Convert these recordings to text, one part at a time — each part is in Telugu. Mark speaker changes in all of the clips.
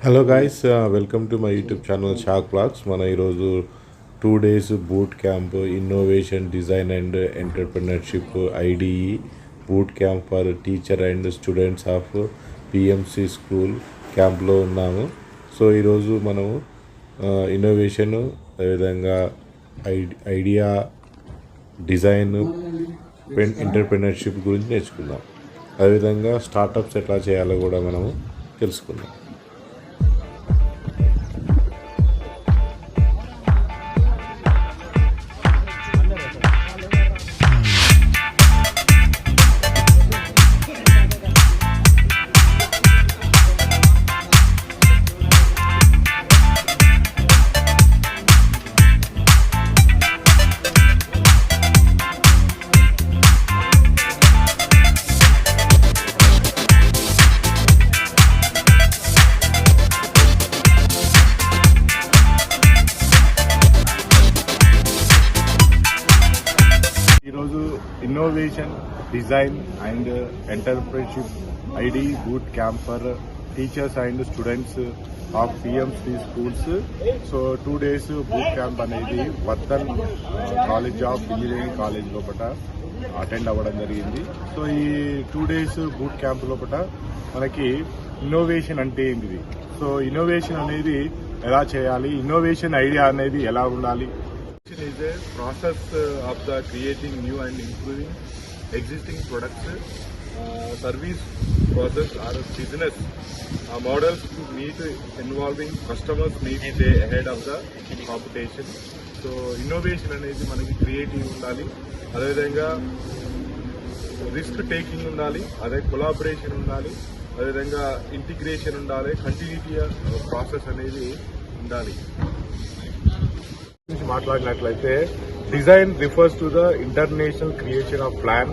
Speaker 1: Hello guys, welcome to my YouTube channel shock blogs. మన ఈరోజు 2 days boot camp innovation design and entrepreneurship IDE boot camp for teacher and students of PMC school క్యాంప్లో ఉన్నాము. సో ఈరోజు మనము ఇన్నోవేషన్, అదేవిధంగా ఐడియా డిజైన్ ఎంటర్ప్రినర్షిప్ గురించి నేర్చుకుందాం. అదేవిధంగా స్టార్టప్స్ ఎట్లా చేయాలో కూడా మనము తెలుసుకుందాం. ఈరోజు innovation design and entrepreneurship ID boot camp for teachers and students of PMC schools. So 2 days boot camp అనేది Vardhan college of engineering college లోపల అటెండ్ అవ్వడం జరిగింది. సో ఈ 2 days బూట్ క్యాంప్ లోపల మనకి ఇన్నోవేషన్ అంటే ఏంటిది, సో ఇన్నోవేషన్ అనేది ఎలా చేయాలి, ఇన్నోవేషన్ ఐడియా అనేది ఎలా ఉండాలి. Innovation is a process of the creating new and improving existing products, service, process or business models to meet involving customers needs stay ahead of the competition. So innovation అనేది మనకి క్రియేటివ్ ఉండాలి, అదేవిధంగా రిస్క్ టేకింగ్ ఉండాలి, అదే కొలాబరేషన్ ఉండాలి, అదేవిధంగా ఇంటిగ్రేషన్ ఉండాలి, కంటిన్యూటీ ప్రాసెస్ అనేది ఉండాలి. మాట్లాడినట్లయితే design refers to the international creation of plan,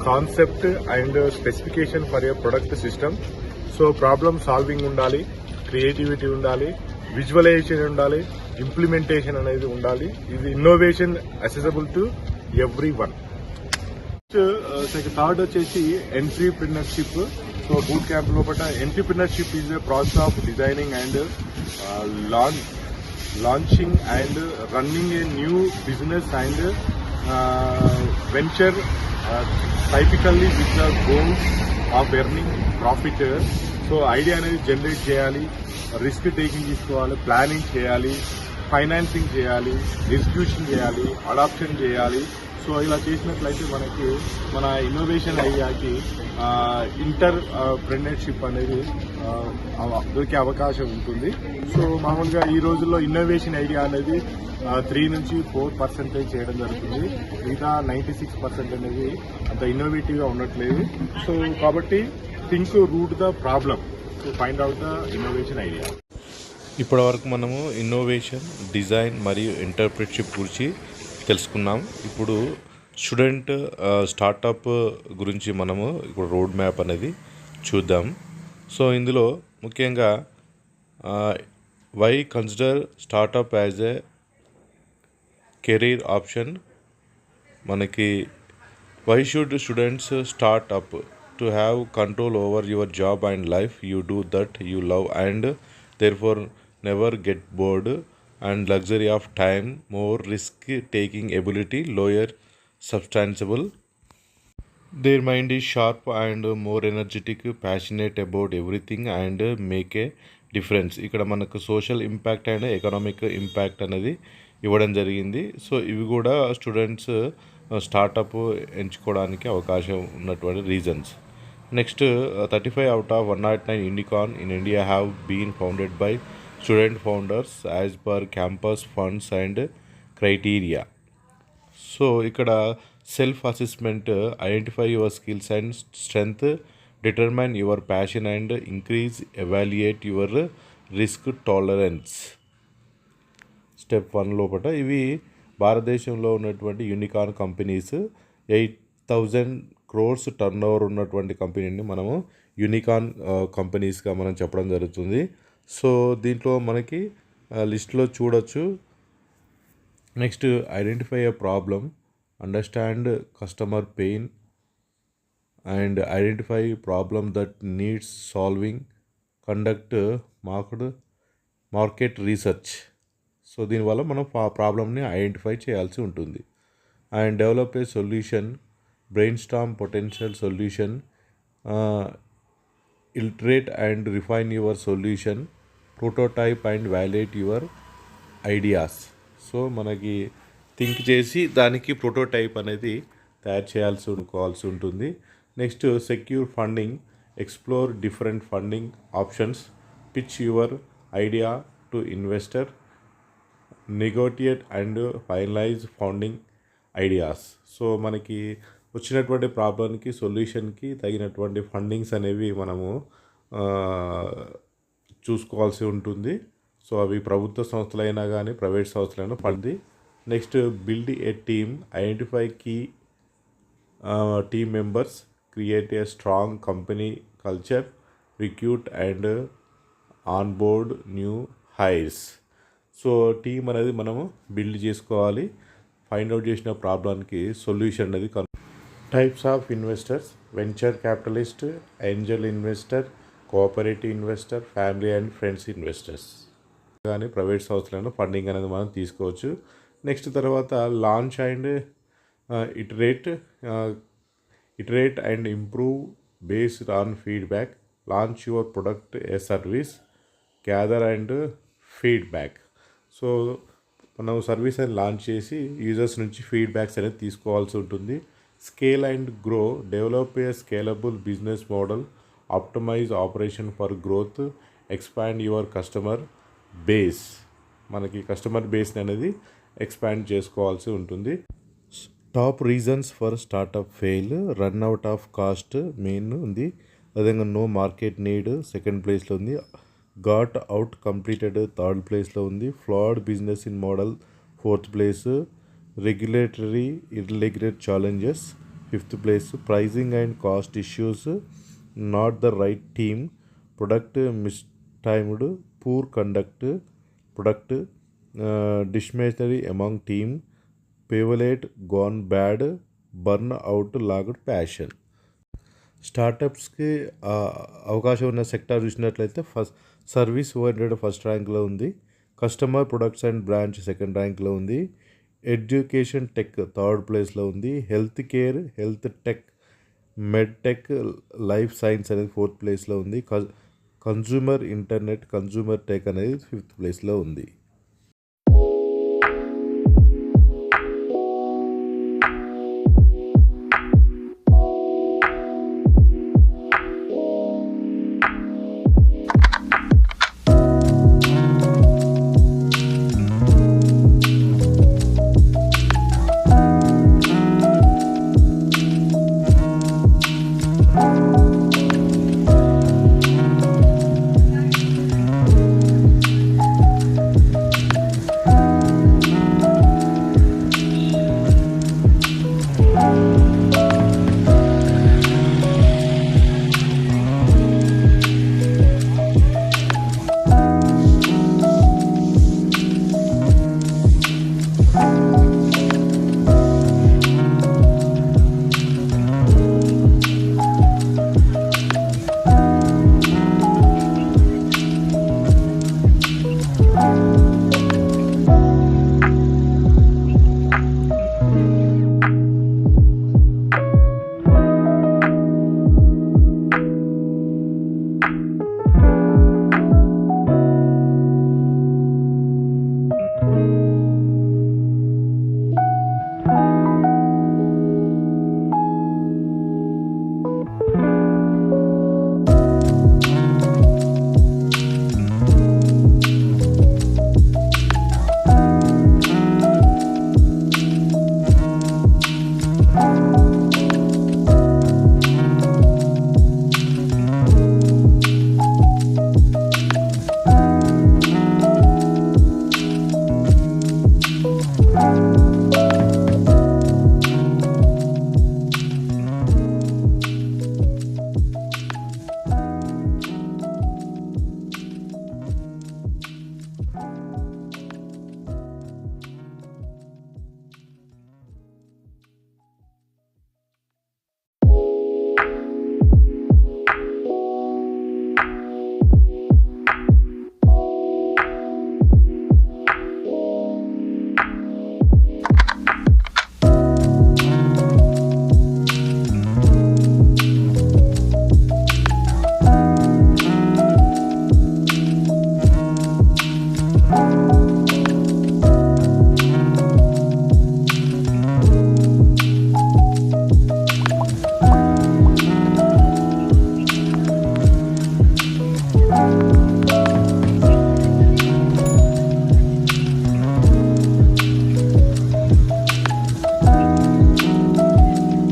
Speaker 1: concept and specification for a product system. So problem solving ఉండాలి, క్రియేటివిటీ ఉండాలి, విజువలైజేషన్ ఉండాలి, ఇంప్లిమెంటేషన్ అనేది ఉండాలి. ఇది innovation accessible to everyone. Third వచ్చేసి ఎంట్రీప్రినర్షిప్. సో బూట్ క్యాంప్ లోపల entrepreneurship is a process of designing and launching and running a new business and venture, typically with the goals of earning profit. So idea అనేది జనరేట్ చేయాలి, రిస్క్ టేకింగ్ తీసుకోవాలి, ప్లానింగ్ చేయాలి, ఫైనాన్సింగ్ చేయాలి, ఎగ్జిక్యూషన్ చేయాలి, అడాప్షన్ చేయాలి. సో ఇలా చేసినట్లయితే మనకి మన ఇన్నోవేషన్ ఐడియాకి ఎంటర్‌ప్రెన్యూర్‌షిప్ అనేది దొరికే అవకాశం ఉంటుంది. సో మామూలుగా ఈ రోజుల్లో ఇన్నోవేషన్ ఐడియా అనేది 3 నుంచి 4% చేయడం జరుగుతుంది. మిగతా 96% అనేది అంత ఇన్నోవేటివ్గా ఉండట్లేదు. సో కాబట్టి think route the problem to find out the innovation idea. ఇప్పటి వరకు మనము ఇన్నోవేషన్, డిజైన్ మరియు ఎంటర్‌ప్రెన్యూర్‌షిప్ గురించి తెలుసుకున్నాం. ఇప్పుడు స్టూడెంట్ స్టార్టప్ గురించి మనము ఇప్పుడు రోడ్ మ్యాప్ అనేది చూద్దాం. సో ఇందులో ముఖ్యంగా why consider startup as a career option. మనకి why should students start up to have control over your job and life, you do that you love and therefore never get bored and luxury of time, more risk taking ability, lower substantiable. Their mind is sharp and more energetic, passionate about everything and make a difference. ఇక్కడ మనకు social impact and economic impact అనేది ఇవ్వడం జరిగింది. సో ఇవి కూడా స్టూడెంట్స్ స్టార్టప్ ఎంచుకోవడానికి అవకాశం ఉన్నటువంటి reasons. Next 35 out of 109 unicorn in India have been founded by student founders as per campus funds and criteria. So ఇక్కడ self assessment, identify your skills and strength, determine your passion and increase evaluate your risk tolerance. Step 1 లోపల ఇవి భారతదేశంలో ఉన్నటువంటి unicorn companies. 8,000 crores turnover ఉన్నటువంటి కంపెనీని మనము యూనికార్న్ కంపెనీస్గా మనం చెప్పడం జరుగుతుంది. సో దీంట్లో మనకి లిస్ట్లో చూడొచ్చు. Next identify a problem, understand customer pain and identify problem that needs solving, conduct market market research. So దీనివల్ల మనం ప్రాబ్లమ్ని ఐడెంటిఫై చేయాల్సి ఉంటుంది. And develop a solution, brainstorm potential solution, iterate and refine your solution, prototype and validate your ideas. So మనకి థింక్ చేసి దానికి ప్రోటోటైప్ అనేది తయారు కావాల్సి ఉంటుంది. Next secure funding, explore different funding options, pitch your idea to investor, negotiate and finalise funding ideas. So మనకి వచ్చినటువంటి ప్రాబ్లంకి సొల్యూషన్కి తగినటువంటి ఫండింగ్స్ అనేవి మనము చూసుకోవాల్సి ఉంటుంది. సో అవి ప్రభుత్వ సంస్థలైనా కానీ ప్రైవేట్ సంస్థలైనా ఫండి. Next build a team, identify key team members, create a strong company culture, recruit and onboard new hires. So team అనేది మనము బిల్డ్ చేసుకోవాలి. ఫైండ్ అవుట్ చేసిన ప్రాబ్లంకి సొల్యూషన్ అనేది types of investors, venture capitalist, Angel investor, cooperative investor, family and friends investors. కానీ ప్రైవేట్ సంస్థలను ఫండింగ్ అనేది మనం తీసుకోవచ్చు. నెక్స్ట్ తర్వాత launch and iterate and improve based on feedback, launch your product A service, gather and feedback. So మనం సర్వీస్ అని లాంచ్ చేసి యూజర్స్ నుంచి ఫీడ్బ్యాక్స్ అనేది తీసుకోవాల్సి ఉంటుంది. Scale and grow, develop a scalable business model, optimise operation for growth, expand your customer base. మనకి కస్టమర్ బేస్ని అనేది ఎక్స్పాండ్ చేసుకోవాల్సి ఉంటుంది. Top reasons for startup fail, run out of cost main ఉంది. అదేవిధంగా నో మార్కెట్ నీడ్ సెకండ్ ప్లేస్లో ఉంది. గాట్ అవుట్ కంప్లీటెడ్ థర్డ్ ప్లేస్లో ఉంది. Flawed business in model fourth place. Regulatory irregular challenges fifth place. Pricing and cost issues, not the right team, product mistimed, poor conduct, product disharmony among team, pivot gone bad, burn out lacked passion. స్టార్టప్స్కి అవకాశం ఉన్న సెక్టార్ చూసినట్లయితే సర్వీస్ ఓరియంటెడ్ ఫస్ట్ ర్యాంక్లో ఉంది. Customer products and branch second ర్యాంక్లో ఉంది. ఎడ్యుకేషన్ టెక్ థర్డ్ ప్లేస్లో ఉంది. Health care, health tech, med tech, life science అనేది ఫోర్త్ ప్లేస్లో ఉంది. కన్జ్యూమర్ ఇంటర్నెట్, కన్జ్యూమర్ టెక్ అనేది ఫిఫ్త్ ప్లేస్లో ఉంది.